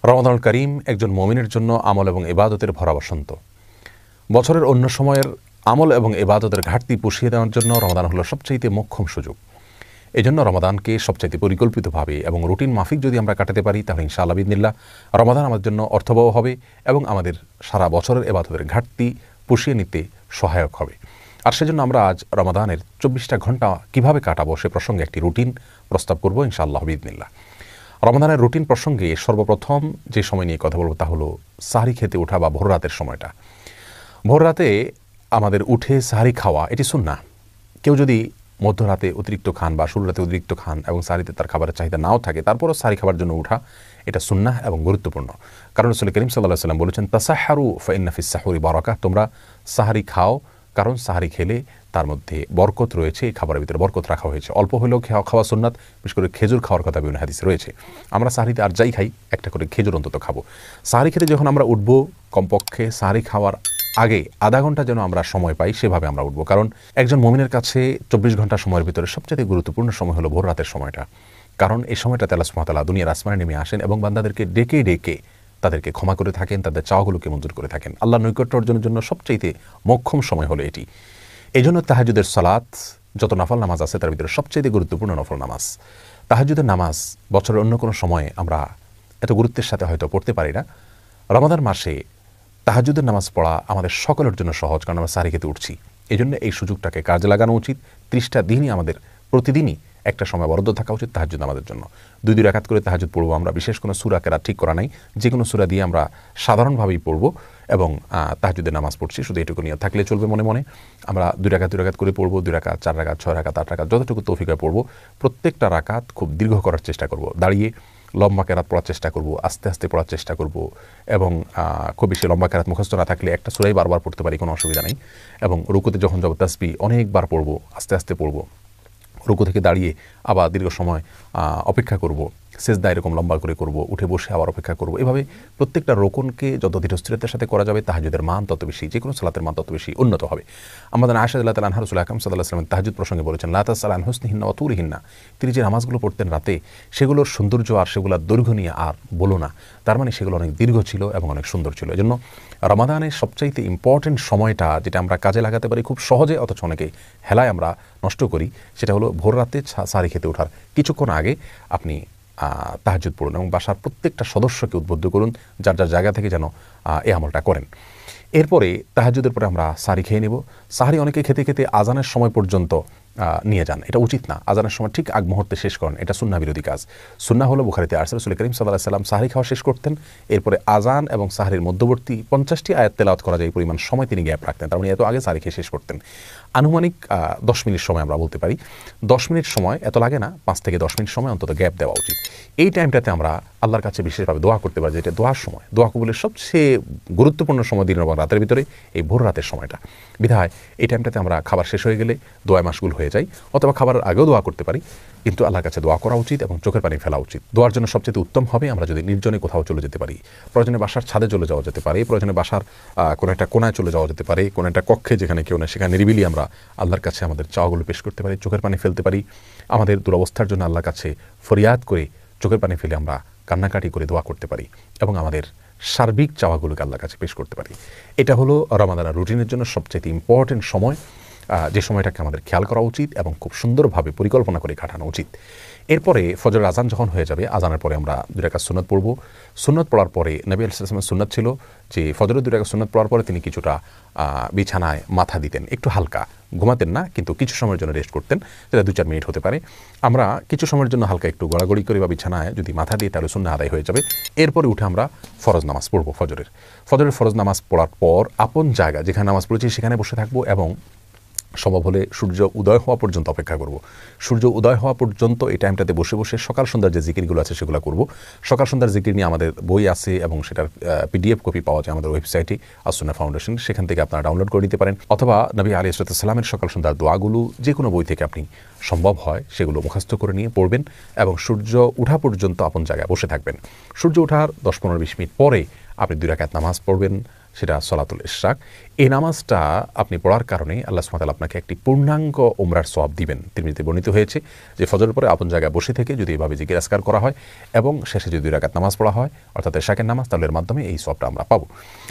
রমাদানুল করিম একজন মুমিনের জন্য আমল এবং ইবাদতের ভরা বসন্ত। বছরের অন্য সময়ের আমল এবং ইবাদতের ঘাটতি পুষিয়ে দেওয়ার জন্য রমাদান হলো সবচাইতে মোক্ষম সুযোগ। এজন্য রমাদানকে সবচাইতে পরিকল্পিতভাবে এবং রুটিন মাফিক যদি আমরা কাটাতে পারি তাহলে ইনশাআল্লাহ বিইذনিল্লাহ রমাদান আমাদের জন্য অর্থবহ হবে এবং আমাদের সারা বছরের ইবাদতের ঘাটতি পুষিয়ে নিতে সহায়ক হবে। আর সেজন্য আমরা আজ রমাদানের 24টা ঘন্টা কিভাবে কাটাবো সে প্রসঙ্গে একটি রুটিন প্রস্তাব করব ইনশাআল্লাহ বিইذনিল্লাহ। রমাদানের রুটিন প্রসঙ্গে সর্বপ্রথম যে সময় নিয়ে কথা বলবো তা হলো সাহরি খেতে ওঠা বা ভোর রাতের সময়টা। ভোর রাতে আমাদের উঠে সাহরি খাওয়া এটি সুন্নাহ। কেউ যদি মধ্যরাতে অতিরিক্ত খান বা শুরু রাতে অতিরিক্ত খান এবং সাহরিতে তার খাবারের চাহিদা নাও থাকে, তারপরও সাহরি খাবার জন্য উঠা এটা সুন্নাহ এবং গুরুত্বপূর্ণ। কারণ রাসূল করিম সাল্লাল্লাহু আলাইহি ওয়াসাল্লাম বলেছেন, তাসাহহারু ফাইন্না ফিস সাহুরি বারাকাহ, তোমরা সাহরি খাও কারণ সাহরি খেলে তার মধ্যে বরকত রয়েছে, এই খাবারের ভিতরে বরকত রাখা হয়েছে। অল্প হলেও খাওয়া সুন্নাত, বিশেষ করে খেজুর খাওয়ার কথা বিভিন্ন হাদিসে রয়েছে। আমরা সাহরিতে আর যাই খাই একটা করে খেজুর অন্তত খাবো। সাহরি খেতে যখন আমরা উঠবো কমপক্ষে সাহরি খাওয়ার আগে আধা ঘন্টা যেন আমরা সময় পাই, সেভাবে আমরা উঠবো। কারণ একজন মুমিনের কাছে 24 ঘন্টা সময়ের ভিতরে সবচেয়ে গুরুত্বপূর্ণ সময় হলো ভোর রাতের সময়টা। কারণ এই সময়টাতে আল্লাহ সুবহানাহু ওয়া তাআলা দুনিয়ার আসমানে নেমে আসেন এবং বান্দাদেরকে ডেকে ডেকে তাদেরকে ক্ষমা করে থাকেন, তাদের চাওয়াগুলোকে মঞ্জুর করে থাকেন। আল্লাহর নৈকট্য অর্জনের জন্য সবচেয়ে মোক্ষম সময় হলো এটি। এই জন্য তাহাজ্জুদের সালাত, যত নফল নামাজ আছে তার ভিতরে সবচেয়ে গুরুত্বপূর্ণ নফল নামাজ। তাহাজ্জুদের নামাজ বছরের অন্য কোনো সময়ে আমরা এত গুরুত্বের সাথে হয়তো পড়তে পারি না। রমাদান মাসে তাহাজ্জুদের নামাজ পড়া আমাদের সকলের জন্য সহজ, কারণ আমরা সাহরি খেতে উঠছি। এই জন্য এই সুযোগটাকে কাজে লাগানো উচিত। 30টা দিনই আমাদের প্রতিদিনই একটা সময় বরাদ্দ থাকা উচিত তাহাজ্জুদ নামাজের জন্য। 2 রাকাত করে তাহাজ্জুদ পড়বো আমরা। বিশেষ কোনো সূরা কেরাত ঠিক করা নাই, যে কোনো সূরা দিয়ে আমরা সাধারণভাবেই পড়বো এবং তাহাজ্জুদের নামাজ পড়ছি, শুধু এটুকু নিয়ে থাকলে চলবে। মনে মনে আমরা 2 রাকাত করে পড়বো, 2 রাকাত, 4 রাকাত, 6 রাকাত, 8 রাকাত, যতটুকু তৌফিক হয় পড়বো। প্রত্যেকটা রাকাত খুব দীর্ঘ করার চেষ্টা করব, দাঁড়িয়ে লম্বা কেরাত পড়ার চেষ্টা করব, আস্তে আস্তে পড়ার চেষ্টা করব এবং খুব বেশি লম্বা কেরাত মুখস্থ না থাকলে একটা সূরাই বারবার পড়তে পারি, কোনো অসুবিধা নেই। এবং রুকুতে যখন যাব তাসবিহ অনেকবার পড়ব, আস্তে আস্তে পড়ব। রুকু থেকে দাঁড়িয়ে আবার দীর্ঘ সময় অপেক্ষা করব, সেজদা এরকম লম্বা করে করব, উঠে বসে আবার অপেক্ষা করব। এভাবে প্রত্যেকটা রোকনকে যত ধীরস্থিরতার সাথে করা যাবে তাহাজ্জুদের মান তত বেশি, যে কোনো সালাতের মান তত বেশি উন্নত হবে। আমাদের আয়েশা রাদিয়াল্লাহু তাআলা আনহা রাসূল আকরাম সাল্লাল্লাহু আলাইহি ওয়াসাল্লাম তাহাজ্জুদ প্রসঙ্গে বলেছেন, লা তাসআল আন হুসনিহিন্না ওয়া তুরিহিন্না, তিনি যে নামাজগুলো পড়তেন রাতে সেগুলোর সৌন্দর্য আর সেগুলোর দৈর্ঘ্য নিয়ে আর বলো না। তার মানে সেগুলো অনেক দীর্ঘ ছিল এবং অনেক সুন্দর ছিল। এজন্য রমাদানের সবচাইতে ইম্পর্টেন্ট সময়টা যেটা আমরা কাজে লাগাতে পারি খুব সহজে, অথচ অনেকে হেলায় আমরা নষ্ট করি, সেটা হলো ভোর রাতে সাহরি খেতে ওঠার কিছুক্ষণ আগে আপনি তাহাজ্জুদ পড়ুন এবং বাসার প্রত্যেকটা সদস্যকে উদ্বুদ্ধ করুন যার যার জায়গা থেকে যেন এই আমলটা করেন। এরপরে তাহাজ্জুদের পরে আমরা সাহরি খেয়ে নেব। সাহরি অনেকে খেতে খেতে আজানের সময় পর্যন্ত নিয়ে যান, এটা উচিত না। আজানের সময় ঠিক আগ মুহূর্তে শেষ করেন, এটা সুন্নাহ বিরোধী কাজ। সুন্নাহ হলো বুখারীতে আসছে রাসূল করিম সাল্লাল্লাহু আলাইহি ওয়াসাল্লাম সাহরি খাওয়া শেষ করতেন, এরপরে আজান এবং সাহরির মধ্যবর্তী 50টি আয়াত তেলাওয়াত করা যায় এই পরিমাণ সময় তিনি গ্যাপ রাখতেন। তার মানে এত আগে সাহরি খেয়ে শেষ করতেন। আনুমানিক 10 মিনিট সময় আমরা বলতে পারি। 10 মিনিট সময় এত লাগে না, 5 থেকে 10 মিনিট সময় অন্তত গ্যাপ দেওয়া উচিত। এই টাইমটাতে আমরা আল্লাহর কাছে বিশেষভাবে দোয়া করতে পারি, যেটা দোয়ার সময়, দোয়া কবুলের সবচেয়ে গুরুত্বপূর্ণ সময় দিনের এবং রাতের ভিতরে এই ভোর রাতের সময়টা। বিধায় এই টাইমটাতে আমরা খাবার শেষ হয়ে গেলে দোয়ায় মাশগুল হয়ে যাই, অথবা খাবারের আগেও দোয়া করতে পারি, কিন্তু আল্লাহর কাছে দোয়া করা উচিত এবং চোখের পানি ফেলা উচিত। দোয়ার জন্য সবচেয়ে উত্তম হবে আমরা যদি নির্জনে কোথাও চলে যেতে পারি। প্রয়োজনে বাসার ছাদে চলে যাওয়া যেতে পারে, প্রয়োজনে বাসার কোনো একটা কোনায় চলে যাওয়া যেতে পারে, কোনো একটা কক্ষে যেখানে কেউ নেই, সেখানে নিরিবিলি আমরা আল্লাহর কাছে আমাদের চাওয়াগুলো পেশ করতে পারি, চোখের পানি ফেলতে পারি। আমাদের দুরবস্থার জন্য আল্লাহর কাছে ফরিয়াদ করে চোখের পানি ফেলে আমরা কান্নাকাটি করে দোয়া করতে পারি এবং আমাদের সার্বিক চাওয়াগুলোকে আল্লাহর কাছে পেশ করতে পারি। এটা হলো রমাদানের রুটিনের জন্য সবচেয়ে ইম্পর্টেন্ট সময়, যে সময়টাকে আমাদের খেয়াল করা উচিত এবং খুব সুন্দরভাবে পরিকল্পনা করে কাটানো উচিত। এরপরে ফজরের আজান যখন হয়ে যাবে, আজানের পরে আমরা 2 রাকাত সুন্নাত পড়ব। সুন্নাত পড়ার পরে নবী আলাইহিস সালামের সুন্নাত ছিল যে ফজরের 2 রাকাত সুন্নাত পড়ার পরে তিনি কিছুটা বিছানায় মাথা দিতেন, একটু হালকা, ঘুমাতেন না, কিন্তু কিছু সময়ের জন্য রেস্ট করতেন, যেটা 2-4 মিনিট হতে পারে। আমরা কিছু সময়ের জন্য হালকা একটু গড়াগড়ি করে বা বিছানায় যদি মাথা দিই তাহলে সুন্নাহ আদায় হয়ে যাবে। এরপরে উঠে আমরা ফরজ নামাজ পড়ব। ফজরের ফরজ নামাজ পড়ার পর আপন জায়গা যেখানে নামাজ পড়েছি সেখানে বসে থাকবো এবং সম্ভব হলে সূর্য উদয় হওয়া পর্যন্ত অপেক্ষা করব। সূর্য উদয় হওয়া পর্যন্ত এই টাইমটাতে বসে বসে সকাল সন্ধ্যার যে জিকিরগুলো আছে সেগুলো করব। সকাল সন্ধ্যার জিকির নিয়ে আমাদের বই আছে এবং সেটার PDF কপি পাওয়া যায় আমাদের ওয়েবসাইটে আসুন্নাহ ফাউন্ডেশন, সেখান থেকে আপনারা ডাউনলোড করে নিতে পারেন। অথবা নবী আলাইহিস সালামের সকাল সন্ধ্যার দোয়াগুলো যে কোনো বই থেকে আপনি সম্ভব হয় সেগুলো মুখস্থ করে নিয়ে পড়বেন এবং সূর্য উঠা পর্যন্ত আপন জায়গায় বসে থাকবেন। সূর্য ওঠার 10-15-20 মিনিট পরে আপনি 2 রাকাত নামাজ পড়বেন, সেটা সলাতুল ইশরাক। এই নামাজটা আপনি পড়ার কারণে আল্লাহ সুবহানাহু ওয়া তাআলা আপনাকে একটি পূর্ণাঙ্গ উমরার সওয়াব দিবেন। তিরমিজিতে বর্ণিত হয়েছে যে ফজরের পরে আপন জায়গায় বসে থেকে যদি এভাবে জিকির আজকার করা হয় এবং শেষে যদি 2 রাকাত নামাজ পড়া হয় অর্থাৎ ইশরাকের নামাজ, তাহলে এর মাধ্যমে এই সওয়াবটা আমরা পাবো।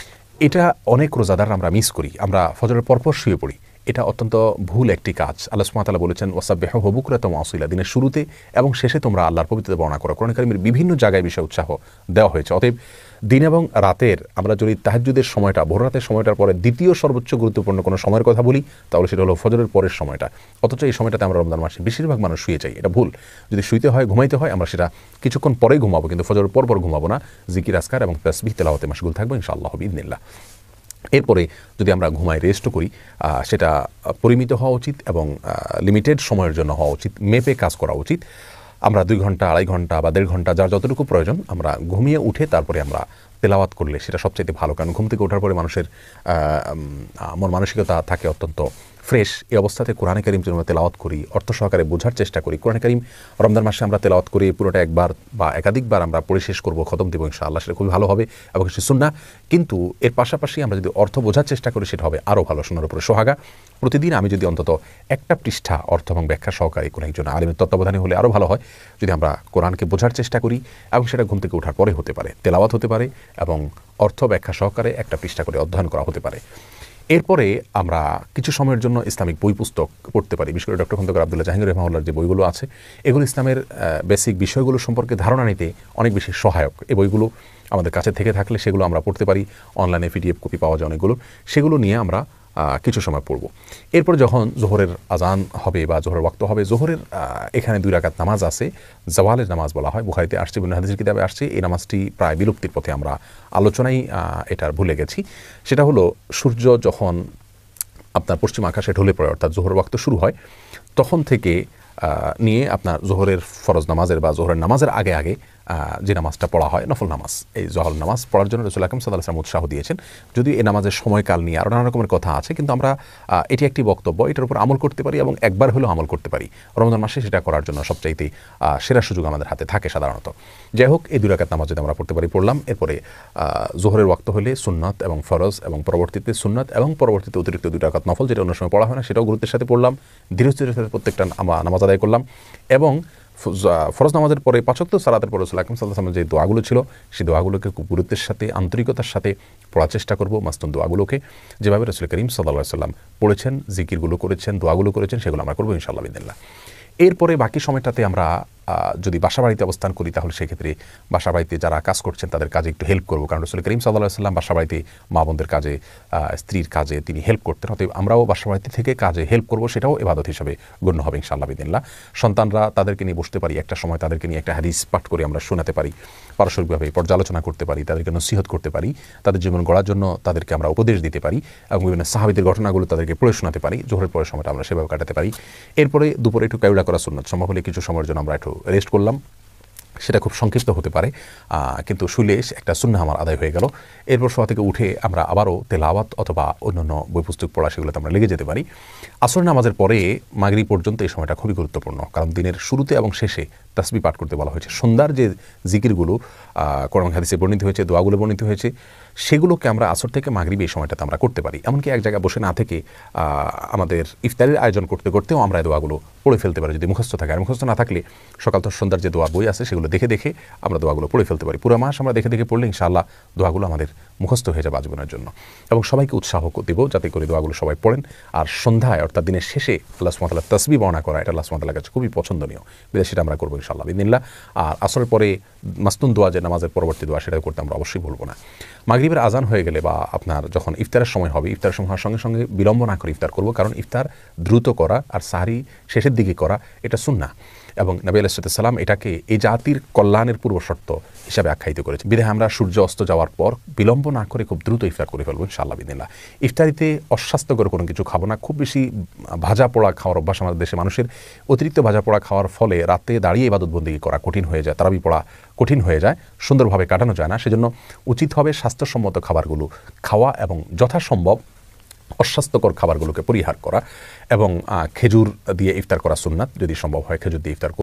এটা অনেক রোজাদার আমরা মিস করি, আমরা ফজরের পরপর শুয়ে পড়ি। এটা অত্যন্ত ভুল একটি কাজ। আল্লাহ সুবহানাহু ওয়া তাআলা বলেছেন ওয়াসাব্বিহুহু বুকরাতাম ওয়া আসীলা, দিনের শুরুতে এবং শেষে তোমরা আল্লাহর পবিত্রতা বর্ণনা করো। কোরআন কারীমের বিভিন্ন জায়গায় বিষয়ে উৎসাহ দেওয়া হয়েছে। অতএব দিন এবং রাতের আমরা যদি তাহাজ্জুদের সময়টা, ভোর রাতের সময়টার পরে দ্বিতীয় সর্বোচ্চ গুরুত্বপূর্ণ কোনো সময়ের কথা বলি, তাহলে সেটা হলো ফজরের পরের সময়টা। অথচ এই সময়টাতে আমরা রমজান মাসে বেশিরভাগ মানুষ শুয়ে যাই। এটা ভুল। যদি শুইতে হয়, ঘুমাইতে হয়, আমরা সেটা কিছুক্ষণ পরেই ঘুমাবো, কিন্তু ফজরের পর ঘুমাবো না। জিকির আজকার এবং তাসবিহ তেলাওয়াতে মাশগুল থাকবো ইনশাআল্লাহ বিইذনিল্লাহ। এরপরে যদি আমরা ঘুমায় রেস্টও করি, সেটা পরিমিত হওয়া উচিত এবং লিমিটেড সময়ের জন্য হওয়া উচিত, মেপে কাজ করা উচিত। আমরা 2 ঘন্টা, 2.5 ঘন্টা বা 1.5 ঘন্টা যার যতটুকু প্রয়োজন আমরা ঘুমিয়ে উঠে তারপরে আমরা তেলাওয়াত করলে সেটা সবচাইতে ভালো। কারণ ঘুম থেকে ওঠার পরে মানুষের মন মানসিকতা থাকে অত্যন্ত ফ্রেশ। এই অবস্থাতে কোরআনে কারীম যদি আমরা তেলাওয়াত করি, অর্থ সহকারে বোঝার চেষ্টা করি, কোরআনে কারীম রমজান মাসে আমরা তেলাওয়াত করি পুরোটা একবার বা একাধিকবার আমরা পড়ে শেষ করবো, খতম দেবো ইনশাআল্লাহ, সেটা খুবই ভালো হবে এবং সে সুন্নাহ। কিন্তু এর পাশাপাশি আমরা যদি অর্থ বোঝার চেষ্টা করি সেটা হবে আরও ভালো, সোনার উপরে সোহাগা। প্রতিদিন আমি যদি অন্তত একটা পৃষ্ঠা অর্থ এবং ব্যাখ্যা সহকারে কোনো একজন আলিমের তত্ত্বাবধানে হলে আরও ভালো হয়। যদি আমরা কোরআনকে বোঝার চেষ্টা করি এবং সেটা ঘুম থেকে ওঠার পরে হতে পারে, তেলাওয়াত হতে পারে এবং অর্থ ব্যাখ্যা সহকারে একটা পৃষ্ঠা করে অধ্যয়ন করা হতে পারে। এরপরে আমরা কিছু সময়ের জন্য ইসলামিক বই পুস্তক পড়তে পারি। বিশেষ করে ডক্টর খন্দকার আব্দুল্লাহ জাহাঙ্গীর রাহিমাহুল্লাহর যে বইগুলো আছে, এগুলো ইসলামের বেসিক বিষয়গুলো সম্পর্কে ধারণা নিতে অনেক বেশি সহায়ক। এই বইগুলো আমাদের কাছে থেকে থাকলে সেগুলো আমরা পড়তে পারি। অনলাইনে PDF কপি পাওয়া যায় অনেকগুলো, সেগুলো নিয়ে আমরা কিছু সময় পড়ব। এরপর যখন জোহরের আজান হবে বা জোহরের ওয়াক্ত হবে, জোহরের এখানে 2 রাকাত নামাজ আছে, জাওয়ালের নামাজ বলা হয়, বুখারীতে আসছে, ইবনে হাদিসের কিতাবে আসছে। এই নামাজটি প্রায় বিলুপ্তির পথে, আমরা আলোচনায় এটার ভুলে গেছি। সেটা হলো সূর্য যখন আপনার পশ্চিম আকাশে ঢলে পড়ে, অর্থাৎ জোহরের ওয়াক্ত শুরু হয়, তখন থেকে নিয়ে আপনার জোহরের ফরজ নামাজের বা জোহরের নামাজের আগে আগে যে নামাজটা পড়া হয় নফল নামাজ, এই জহর নামাজ পড়ার জন্য রাসূল আকরাম সাল্লাল্লাহু আলাইহি ওয়াসাল্লাম উৎসাহ দিয়েছেন। যদিও এই নামাজের সময়কাল নিয়ে আরও নানা রকমের কথা আছে, কিন্তু আমরা এটি একটি বক্তব্য, এটার উপর আমল করতে পারি এবং একবার হলেও আমল করতে পারি। রমজান মাসে সেটা করার জন্য সবচাইতে সেরা সুযোগ আমাদের হাতে থাকে সাধারণত। যাই হোক, এই 2 রাকাত নামাজ যদি আমরা পড়তে পারি, পড়লাম। এরপরে জোহরের ওয়াক্ত হলে সুন্নাত এবং ফরজ এবং পরবর্তীতে সুন্নাত এবং পরবর্তীতে অতিরিক্ত 2 রাকাত নফল, যেটা অন্য সময় পড়া হয় না, সেটাও গুরুত্বের সাথে পড়লাম। ধীরে ধীরে প্রত্যেকটা নামাজ আদায় করলাম এবং ফরজ নামাজের পরে 5 ওয়াক্ত সালাতের পরে রাসূল আকরাম সাল্লাল্লাহু আলাইহি ওয়াসাল্লাম যে দোয়াগুলো ছিল, সেই দোয়াগুলোকে খুব গুরুত্বের সাথে, আন্তরিকতার সাথে পড়ার চেষ্টা করব। মাসনুন দোয়াগুলোকে যেভাবে রাসূল করিম সাল্লাল্লাহু আলাইহি ওয়াসাল্লাম পড়েছেন, জিকিরগুলো করেছেন, দোয়াগুলো করেছেন, সেগুলো আমরা করবো ইনশাআল্লাহ বিইذনিল্লাহ। এরপরে বাকি সময়টাতে আমরা যদি বাসা বাড়িতে অবস্থান করি, তাহলে সেক্ষেত্রে বাসা বাড়িতে যারা কাজ করছেন তাদের কাজে একটু হেল্প করবো। কারণ রাসূল করিম সাল্লাল্লাহু আলাইহি ওয়াসাল্লাম বাসা বাড়িতে মা বোনদের কাজে, স্ত্রীর কাজে তিনি হেল্প করতেন। অতএব আমরাও বাসা বাড়িতে থেকে কাজে হেল্প করবো, সেটাও ইবাদত হিসেবে গণ্য হবে ইনশাআল্লাহ বিইذনিল্লাহ। সন্তানরা, তাদেরকে নিয়ে বসতে পারি, একটা সময় তাদেরকে নিয়ে একটা হাদিস পাঠ করে আমরা শোনাতে পারি, পারস্পরিকভাবে পর্যালোচনা করতে পারি, তাদেরকে নসিহত করতে পারি, তাদের জীবন গড়ার জন্য তাদেরকে আমরা উপদেশ দিতে পারি এবং বিভিন্ন সাহাবীদের ঘটনাগুলো তাদেরকে পড়ে শোনাতে পারি। জোহরের পরের সময়টা আমরা সেভাবে কাটাতে পারি। এরপরে দুপুরে একটু কায়ুলা করা সুন্নাত, সম্ভব হলে কিছু সময়ের জন্য আমরা একটু রেস্ট করলাম। সেটা খুব সংক্ষিপ্ত হতে পারে, কিন্তু শুলে একটা সুন্নাহ আমার আদায় হয়ে গেল। এরপর শোয়া থেকে উঠে আমরা আবারও তেলাওয়াত অথবা অন্যান্য বই পুস্তক পড়া, সেগুলোতে আমরা লেগে যেতে পারি। আসর নামাজের পরে মাগরিব পর্যন্ত এই সময়টা খুবই গুরুত্বপূর্ণ, কারণ দিনের শুরুতে এবং শেষে তাসবিহ পাঠ করতে বলা হয়েছে। সন্ধ্যার যে জিকিরগুলো কোরআন হাদিসে বর্ণিত হয়েছে, দোয়াগুলো বর্ণিত হয়েছে, সেগুলোকে আমরা আসর থেকে মাগরিব এই সময়টাতে আমরা করতে পারি। এমনকি এক জায়গায় বসে না থেকে আমাদের ইফতারের আয়োজন করতে করতেও আমরা এই দোয়াগুলো পড়ে ফেলতে পারি, যদি মুখস্থ থাকে। আর মুখস্থ না থাকলে সকাল থেকে সন্ধ্যার যে দোয়া বই আছে, সেগুলো দেখে দেখে আমরা দোয়াগুলো পড়ে ফেলতে পারি। পুরো মাস আমরা দেখে দেখে পড়লে ইনশাআল্লাহ দোয়াগুলো আমাদের মুখস্থ হয়ে যাবে আজীবনের জন্য। এবং সবাইকে উৎসাহ দেব যাতে করে দোয়াগুলো সবাই পড়েন। আর সন্ধ্যায় অর্থাৎ দিনের শেষে আল্লাহ সুবহানাহু ওয়া তাআলার তাসবিহ বর্ণনা করা, এটা আল্লাহ সুবহানাহু ওয়া তাআলার কাছে খুবই পছন্দনীয়, বিধায় সেটা আমরা করবো ইনশাআল্লাহ বিইذনিল্লাহ। আর আসরের পরে মাসনুন দোয়া, যে নামাজের পরবর্তী দোয়া, সেটাও করতে আমরা অবশ্যই ভুলব না। মাগরিবের আজান হয়ে গেলে বা আপনার যখন ইফতারের সময় হবে, ইফতারের সময় হওয়ার সঙ্গে সঙ্গে বিলম্ব না করে ইফতার করব, কারণ ইফতার দ্রুত করা আর সাহরি শেষের দিকে করা এটা সুন্নাহ, এবং নবী আলাইহিস সালাম এটাকে এই জাতির কল্যাণের পূর্ব শর্ত হিসাবে আখ্যায়িত করেছে। বিধায় আমরা সূর্য অস্ত যাওয়ার পর বিলম্ব না করে খুব দ্রুত ইফতার করে ফেলবো ইনশাআল্লাহ বিইذনিল্লাহ। ইফতারিতে অস্বাস্থ্যকর কোনো কিছু খাবো না। খুব বেশি ভাজা পোড়া খাওয়ার অভ্যাস আমাদের দেশে মানুষের। অতিরিক্ত ভাজা পোড়া খাওয়ার ফলে রাতে দাঁড়িয়ে ইবাদত বন্দেগী করা কঠিন হয়ে যায়, তারাবি পড়া কঠিন হয়ে যায়, সুন্দরভাবে কাটানো যায় না। সেজন্য উচিত হবে স্বাস্থ্যসম্মত খাবারগুলো খাওয়া এবং যথাসম্ভব অস্বাস্থ্যকর খাবারগুলোকে পরিহার করা, এবং খেজুর দিয়ে ইফতার করা সুন্নাত, যদি সম্ভব হয় খেজুর দিয়ে ইফতার